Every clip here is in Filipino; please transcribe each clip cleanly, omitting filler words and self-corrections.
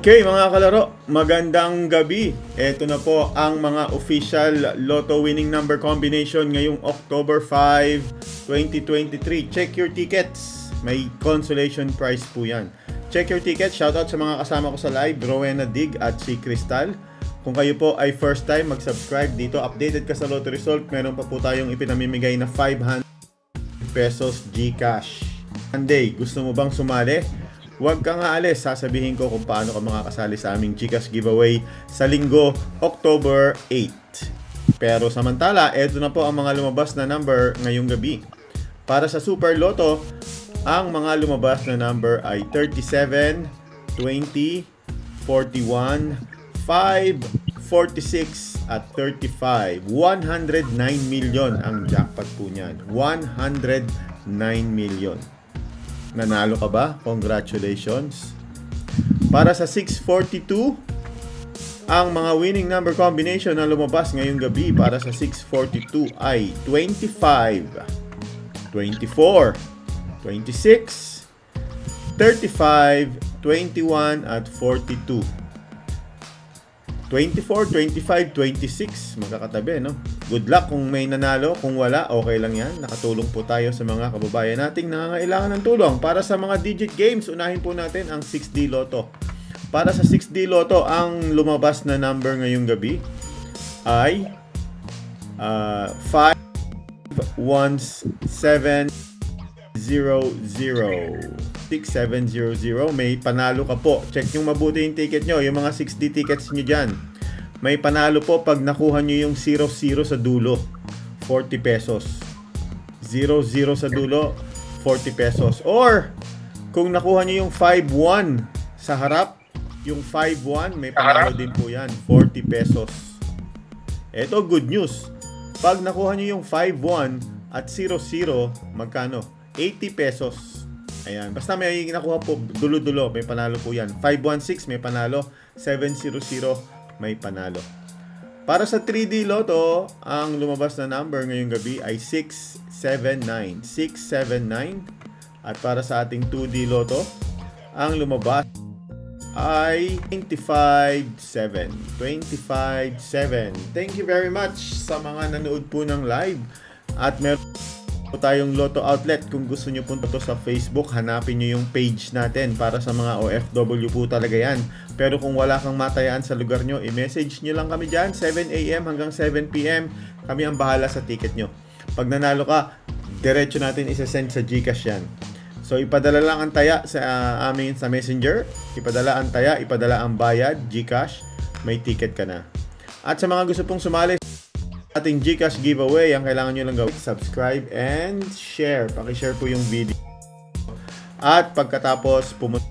Okay mga kalaro, magandang gabi. Ito na po ang mga official Lotto winning number combination ngayong October 5, 2023. Check your tickets. May consolation prize po yan. Check your tickets. Shoutout sa mga kasama ko sa live, Rowena Dig at si Crystal. Kung kayo po ay first time mag-subscribe dito, updated ka sa Lotto result, meron pa po tayong ipinamimigay na 500 pesos GCash. Monday, gusto mo bang sumali? Huwag kang aalis, sasabihin ko kung paano ka makakasali sa aming GCash giveaway sa linggo, October 8. Pero samantala, eto na po ang mga lumabas na number ngayong gabi. Para sa Super Lotto, ang mga lumabas na number ay 37, 20, 41, 5, 46 at 35. 109 million ang jackpot po niyan. 109 million. Nanalo ka ba? Congratulations. Para sa 642, ang mga winning number combination na lumabas ngayong gabi para sa 642 ay 25, 24, 26, 35, 21 at 42. 24, 25, 26. Magkakatabi, no? Good luck kung may nanalo. Kung wala, okay lang yan. Nakatulong po tayo sa mga kababayan nating nangangailangan ng tulong. Para sa mga digit games, unahin po natin ang 6D Lotto. Para sa 6D Lotto, ang lumabas na number ngayong gabi ay 5, 1, 7, 0, 0. 6700. May panalo ka po. Check yung mabuti yung ticket nyo. Yung mga 6D tickets nyo dyan. May panalo po pag nakuha nyo yung 00 sa dulo. 40 pesos. 00 sa dulo, 40 pesos. Or, kung nakuha nyo yung 51 sa harap, yung 51, may panalo din po yan. 40 pesos. Ito, good news. Pag nakuha nyo yung 51 at 00, magkano? 80 pesos. Ayan, basta may nakuha po dulo-dulo, may panalo po yan. 516 may panalo, 700 may panalo. Para sa 3D Lotto, ang lumabas na number ngayong gabi ay 679. 679. At para sa ating 2D Lotto, ang lumabas ay 25-7. 25-7. Thank you very much sa mga nanood po ng live. At meron tayong Lotto outlet. Kung gusto nyo punta to sa Facebook, hanapin nyo yung page natin. Para sa mga OFW po talaga yan. Pero kung wala kang matayaan sa lugar nyo, i-message nyo lang kami dyan, 7 AM hanggang 7 PM. Kami ang bahala sa ticket nyo. Pag nanalo ka, diretso natin isa-send sa GCash yan. So ipadala lang ang taya sa amin sa Messenger. Ipadala ang taya, ipadala ang bayad, GCash, may ticket ka na. At sa mga gusto pong sumali ating GCash giveaway, ang kailangan nyo lang gawin, subscribe and share. Paki-share po yung video. At pagkatapos, pumunta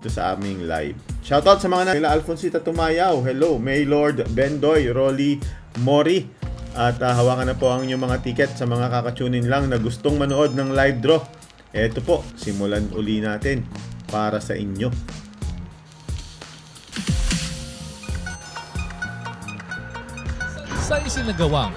sa aming live. Shoutout sa mga nila Alfonsita Tumayaw. Hello, Maylord Bendoy, Rolly Mori. At hawakan na po ang inyong mga ticket sa mga kakatunin lang na gustong manood ng live draw. Eto po, simulan uli natin para sa inyo. Sa isinagawang